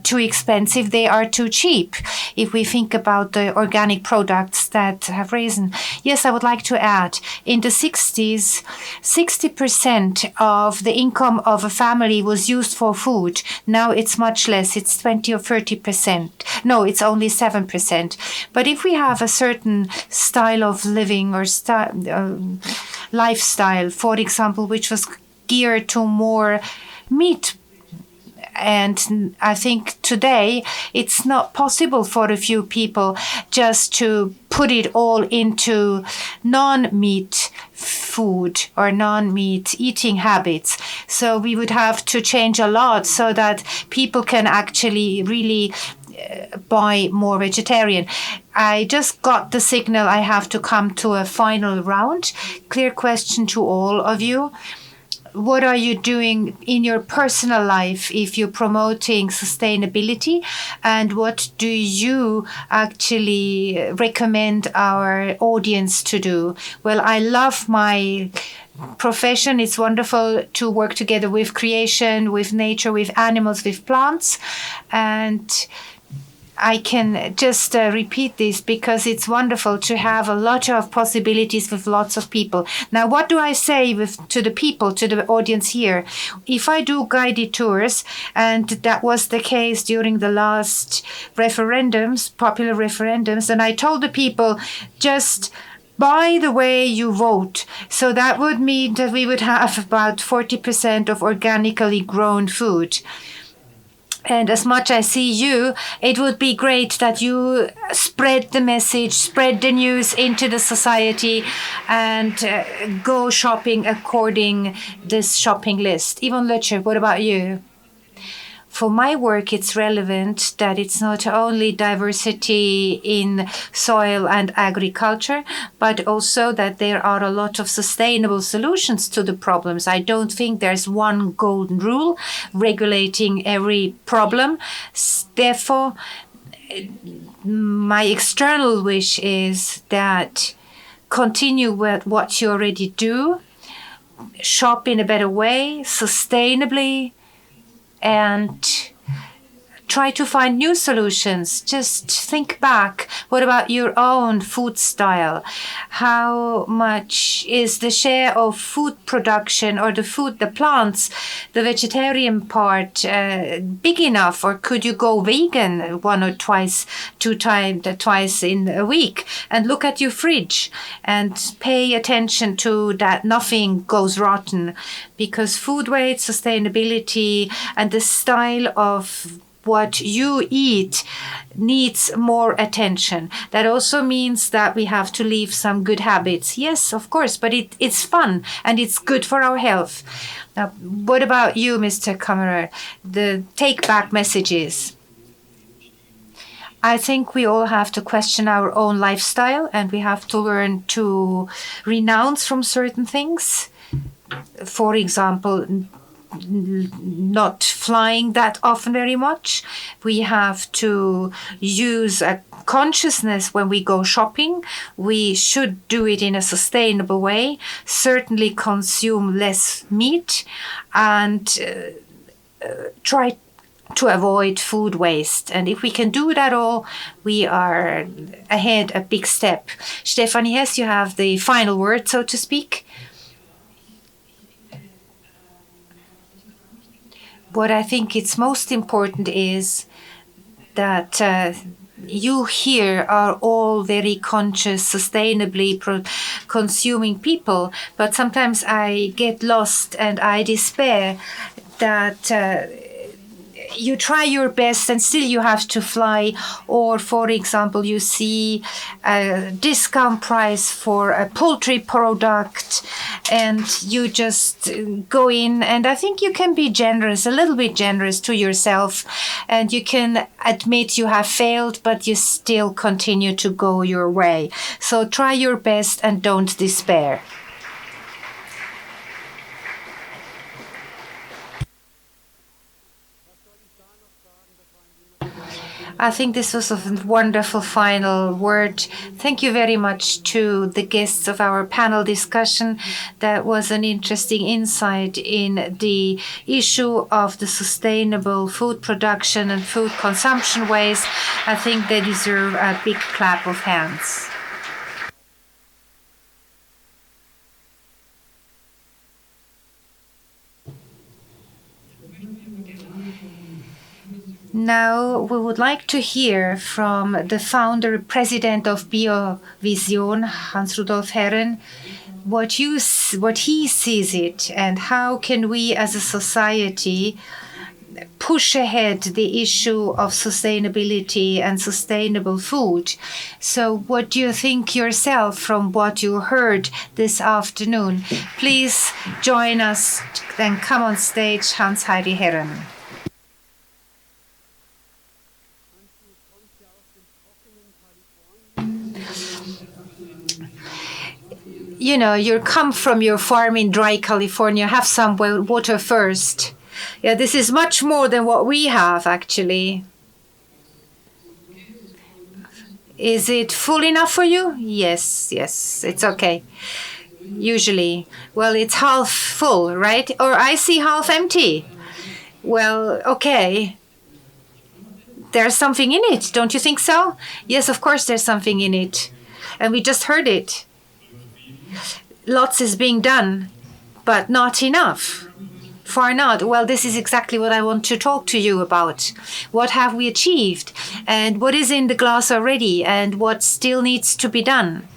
too expensive. They are too cheap if we think about the organic products that have risen. Yes, I would like to add, in the 60s, 60% of the income of a family was used for food. Now it's much less. It's 20 or 30%. No, it's only 7%. But if we have a certain style of living or lifestyle, for example, which was geared to more meat, and I think today it's not possible for a few people just to put it all into non-meat food or non-meat eating habits. So we would have to change a lot so that people can actually really buy more vegetarian. I just got the signal I have to come to a final round. Clear question to all of you. What are you doing in your personal life if you're promoting sustainability? And what do you actually recommend our audience to do? Well, I love my profession. It's wonderful to work together with creation, with nature, with animals, with plants. And I can just repeat this because it's wonderful to have a lot of possibilities with lots of people. Now, what do I say to the people, to the audience here? If I do guided tours, and that was the case during the last referendums, popular referendums, and I told the people, just by the way you vote. So that would mean that we would have about 40% of organically grown food. And as much as I see you, it would be great that you spread the message, spread the news into the society, and go shopping according this shopping list. Yvonne Lötscher, what about you? For my work, it's relevant that it's not only diversity in soil and agriculture, but also that there are a lot of sustainable solutions to the problems. I don't think there's one golden rule regulating every problem. Therefore, my external wish is that continue with what you already do, shop in a better way, sustainably, and try to find new solutions. Just think back. What about your own food style? How much is the share of food production or the plants, the vegetarian part, big enough? Or could you go vegan one or twice in a week? And look at your fridge and pay attention to that nothing goes rotten, because food weight, sustainability, and the style of what you eat needs more attention. That also means that we have to leave some good habits. Yes, of course, but it's fun and it's good for our health. Now, what about you, Mr. Kammerer? The take-back messages. I think we all have to question our own lifestyle, and we have to learn to renounce from certain things. For example, not flying that often very much. We have to use a consciousness when we go shopping. We should do it in a sustainable way, certainly consume less meat, and try to avoid food waste. And if we can do that all, we are ahead a big step. Stefanie Hess, you have the final word, so to speak. What I think it's most important is that you here are all very conscious, sustainably consuming people, but sometimes I get lost and I despair that you try your best and still you have to fly, or for example you see a discount price for a poultry product and you just go in, and I think you can be generous, a little bit generous to yourself, and you can admit you have failed, but you still continue to go your way. So try your best and don't despair. I think this was a wonderful final word. Thank you very much to the guests of our panel discussion. That was an interesting insight in the issue of the sustainable food production and food consumption ways. I think they deserve a big clap of hands. Now we would like to hear from the founder, president of Biovision, Hans Rudolf Herren, what he sees it, and how can we as a society push ahead the issue of sustainability and sustainable food. So what do you think yourself from what you heard this afternoon? Please join us and come on stage, Hans Heidi Herren. You know, you come from your farm in dry California, have some water first. Yeah, this is much more than what we have, actually. Is it full enough for you? Yes, it's okay. Usually. Well, it's half full, right? Or I see half empty. Well, okay. There's something in it, don't you think so? Yes, of course there's something in it. And we just heard it. Lots is being done, but not enough. Far not. Well, this is exactly what I want to talk to you about. What have we achieved? And what is in the glass already? And what still needs to be done?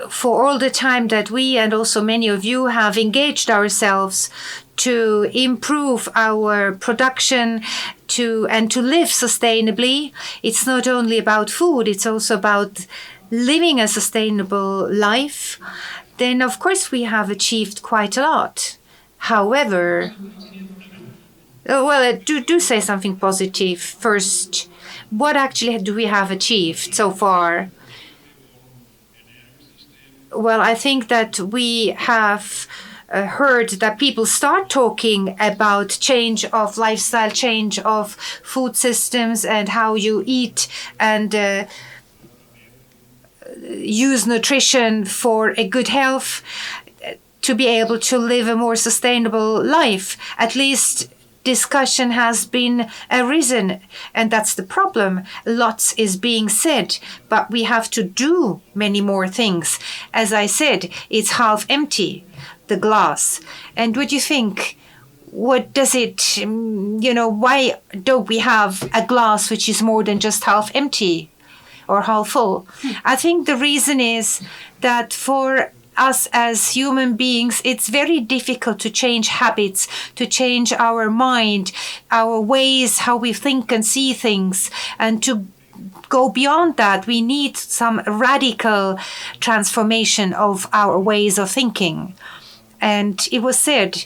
For all the time that we and also many of you have engaged ourselves to improve our production and to live sustainably, it's not only about food, it's also about living a sustainable life, then of course we have achieved quite a lot. However, do say something positive first. What actually do we have achieved so far? Well, I think that we have heard that people start talking about change of lifestyle, change of food systems, and how you eat and use nutrition for a good health to be able to live a more sustainable life. At least discussion has been arisen, and that's the problem. Lots is being said, but we have to do many more things. As I said, it's half empty, the glass. And what do you think? What does it, why don't we have a glass which is more than just half empty or half full? I think the reason is that for us as human beings, it's very difficult to change habits, to change our mind, our ways, how we think and see things. And to go beyond that, we need some radical transformation of our ways of thinking. And it was said,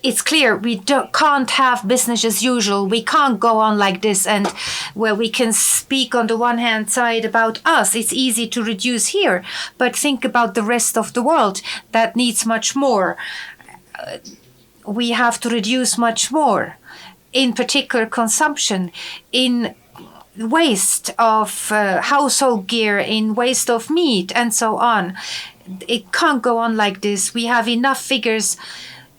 it's clear we can't have business as usual. We can't go on like this. And where we can speak on the one hand side about us, it's easy to reduce here, but think about the rest of the world that needs much more. We have to reduce much more, in particular consumption, in waste of household gear, in waste of meat, and so on. It can't go on like this. We have enough figures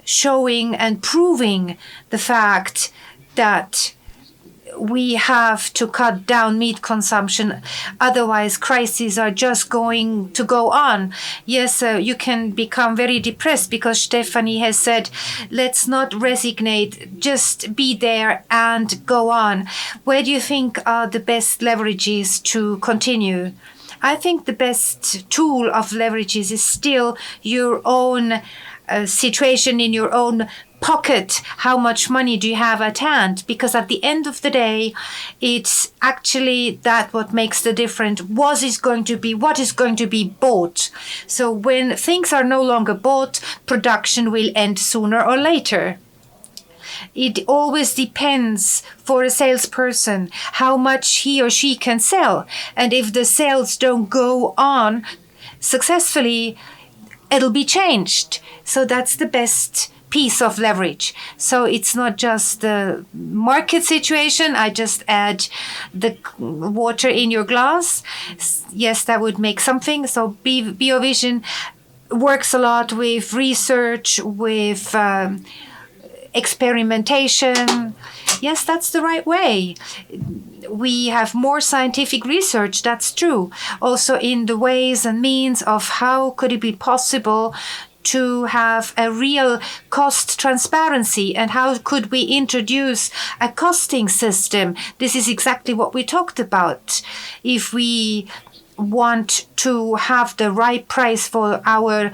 showing and proving the fact that we have to cut down meat consumption. Otherwise, crises are just going to go on. Yes, you can become very depressed because Stephanie has said, let's not resignate, just be there and go on. Where do you think are the best leverages to continue? I think the best tool of leverages is still your own situation in your own pocket. How much money do you have at hand? Because at the end of the day, it's actually that what makes the difference. What is going to be bought? So when things are no longer bought, production will end sooner or later. It always depends for a salesperson how much he or she can sell. And if the sales don't go on successfully, it'll be changed. So that's the best piece of leverage. So it's not just the market situation. I just add the water in your glass. Yes, that would make something. So Biovision works a lot with research, with experimentation. Yes, that's the right way. We have more scientific research, that's true. Also in the ways and means of how could it be possible to have a real cost transparency, and how could we introduce a costing system. This is exactly what we talked about. If we want to have the right price for our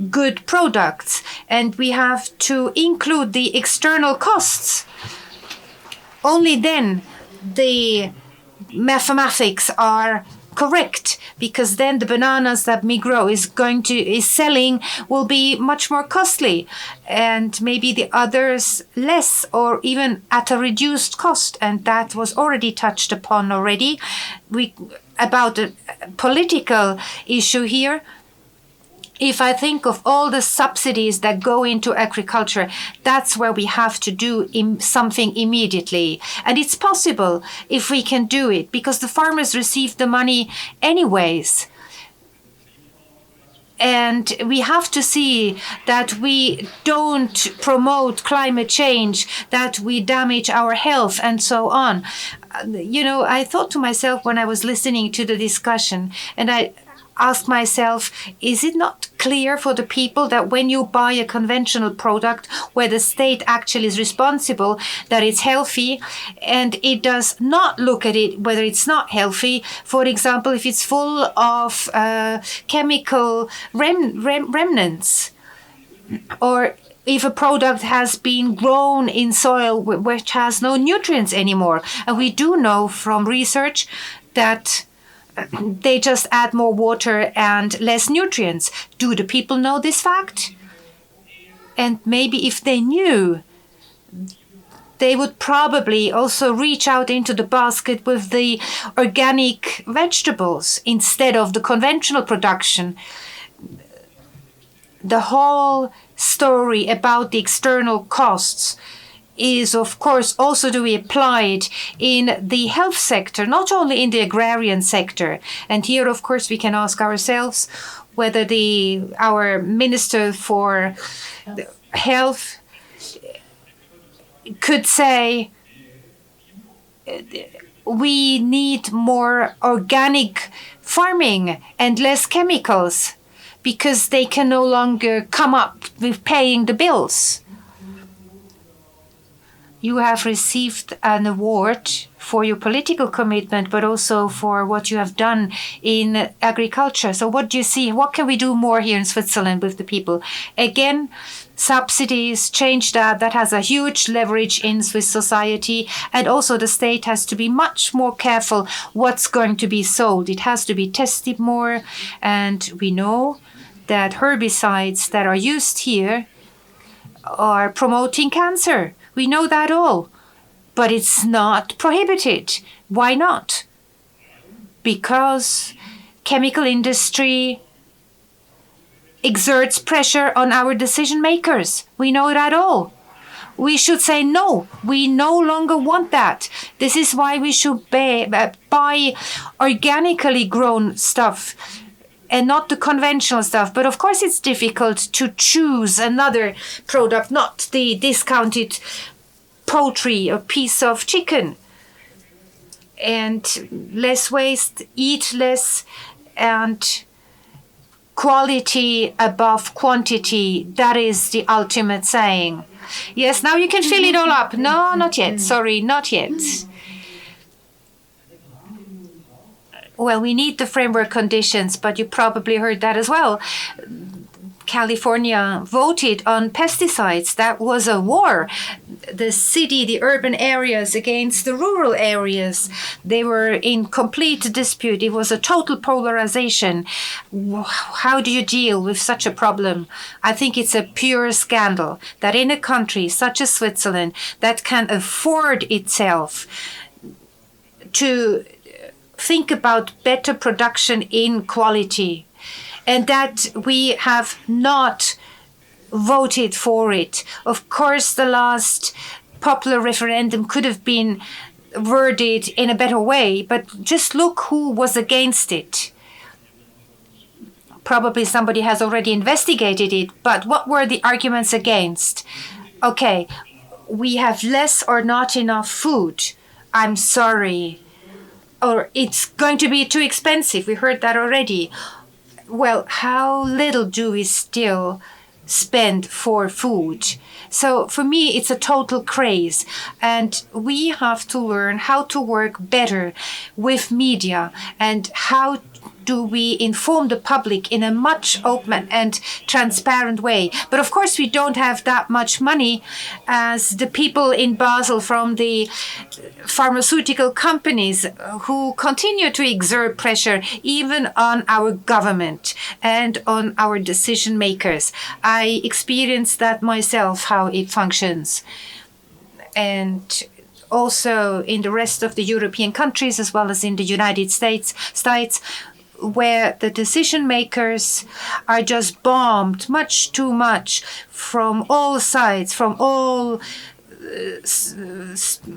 good products, and we have to include the external costs, only then the mathematics are correct, because then the bananas that Migros is selling will be much more costly, and maybe the others less, or even at a reduced cost. And that was already touched upon already. About the political issue here. If I think of all the subsidies that go into agriculture, that's where we have to do something immediately. And it's possible if we can do it, because the farmers receive the money anyways. And we have to see that we don't promote climate change, that we damage our health, and so on. I thought to myself when I was listening to the discussion, and I ask myself, is it not clear for the people that when you buy a conventional product where the state actually is responsible, that it's healthy, and it does not look at it whether it's not healthy? For example, if it's full of chemical remnants, or if a product has been grown in soil which has no nutrients anymore. And we do know from research that they just add more water and less nutrients. Do the people know this fact? And maybe if they knew, they would probably also reach out into the basket with the organic vegetables instead of the conventional production. The whole story about the external costs is, of course, also to be applied in the health sector, not only in the agrarian sector. And here, of course, we can ask ourselves whether our Minister for Health could say we need more organic farming and less chemicals, because they can no longer come up with paying the bills. You have received an award for your political commitment, but also for what you have done in agriculture. So what do you see? What can we do more here in Switzerland with the people? Again, subsidies, change that. That has a huge leverage in Swiss society. And also the state has to be much more careful what's going to be sold. It has to be tested more. And we know that herbicides that are used here are promoting cancer. We know that all. But it's not prohibited. Why not? Because chemical industry exerts pressure on our decision makers. We know that all. We should say no, we no longer want that. This is why we should buy organically grown stuff and not the conventional stuff. But of course it's difficult to choose another product, not the discounted poultry or piece of chicken. And less waste, eat less, and quality above quantity. That is the ultimate saying. Yes, now you can fill it all up. No, not yet. Sorry, not yet. Well, we need the framework conditions, but you probably heard that as well. California voted on pesticides. That was a war. The city, the urban areas against the rural areas, they were in complete dispute. It was a total polarization. How do you deal with such a problem? I think it's a pure scandal that in a country such as Switzerland that can afford itself to think about better production in quality, and that we have not voted for it. Of course, the last popular referendum could have been worded in a better way, but just look who was against it. Probably somebody has already investigated it, but what were the arguments against? Okay, we have less or not enough food. I'm sorry. Or it's going to be too expensive. We heard that already. Well, how little do we still spend for food? So for me, it's a total craze. And we have to learn how to work better with media and how do we inform the public in a much open and transparent way. But of course, we don't have that much money as the people in Basel from the pharmaceutical companies who continue to exert pressure even on our government and on our decision makers. I experienced that myself, how it functions. And also in the rest of the European countries, as well as in the United States, where the decision makers are just bombed much too much from all sides, from all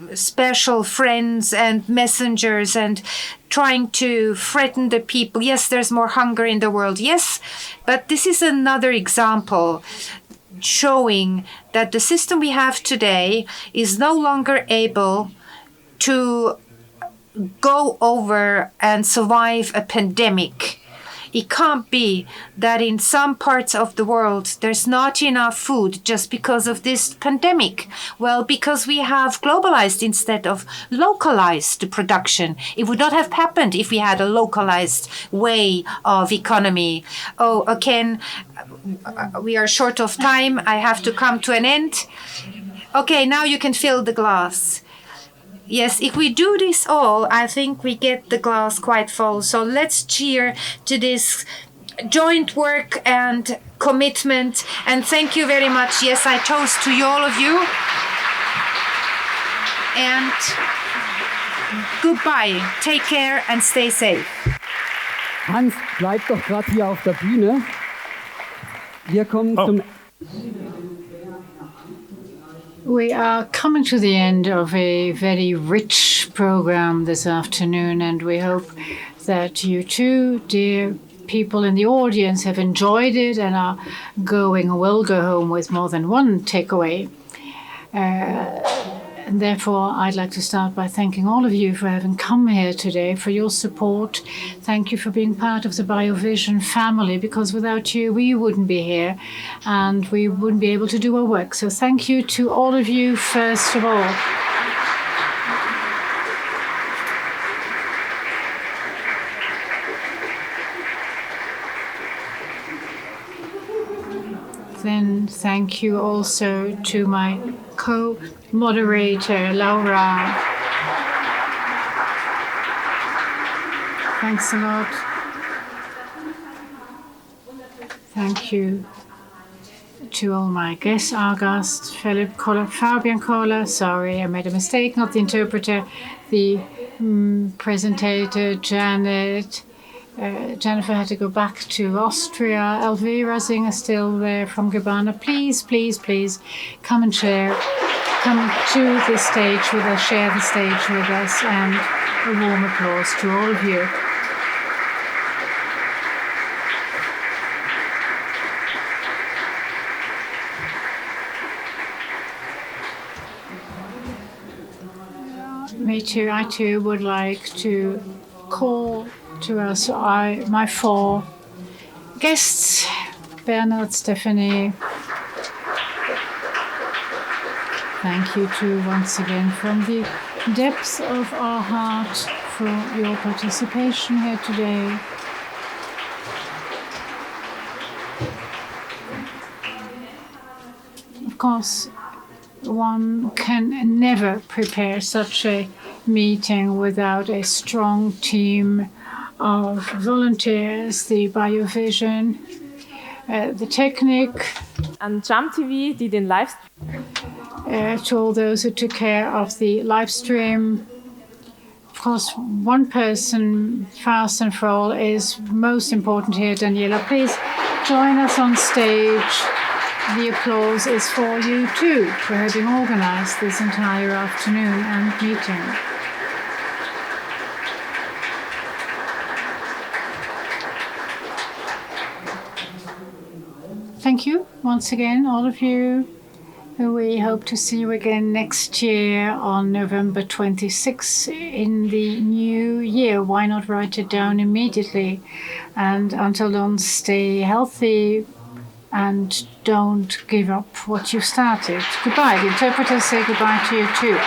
special friends and messengers, and trying to threaten the people. Yes, there's more hunger in the world. Yes, but this is another example showing that the system we have today is no longer able to go over and survive a pandemic. It can't be that in some parts of the world there's not enough food just because of this pandemic. Well, because we have globalized instead of localized the production. It would not have happened if we had a localized way of economy. Oh, again, we are short of time. I have to come to an end. Okay, now you can fill the glass. Yes, if we do this all, I think we get the glass quite full. So let's cheer to this joint work and commitment. And thank you very much. Yes, I toast to all of you. And goodbye. Take care and stay safe. Hans, bleib doch gerade hier auf der Bühne. Wir kommen zum... We are coming to the end of a very rich program this afternoon, and we hope that you too, dear people in the audience, have enjoyed it and are will go home with more than one takeaway. And therefore, I'd like to start by thanking all of you for having come here today, for your support. Thank you for being part of the Biovision family, because without you, we wouldn't be here and we wouldn't be able to do our work. So thank you to all of you, first of all. Then thank you also to my co-moderator, Laura. Thanks a lot. Thank you. to all my guests, August, Philip Kohler, Fabian Kohler, sorry, I made a mistake, not the interpreter, the presentator, Janet, Jennifer had to go back to Austria, Elvira Singer still there from Gabbana. Please, please, please come and share, come to the stage with us, share the stage with us, and a warm applause to all of you. Me too. I too would like to call to us my four guests, Bernard, Stephanie. Thank you too once again from the depths of our heart for your participation here today. Of course, one can never prepare such a meeting without a strong team of volunteers, the Biovision, the technique, An Jump TV, die den Livestream to all those who took care of the live stream. Of course, one person, fast and for all, is most important here. Daniela, please join us on stage. The applause is for you too, for having organized this entire afternoon and meeting. Thank you once again, all of you. We hope to see you again next year on November 26th in the new year. Why not write it down immediately? And until then, stay healthy and don't give up what you started. Goodbye. The interpreters say goodbye to you too.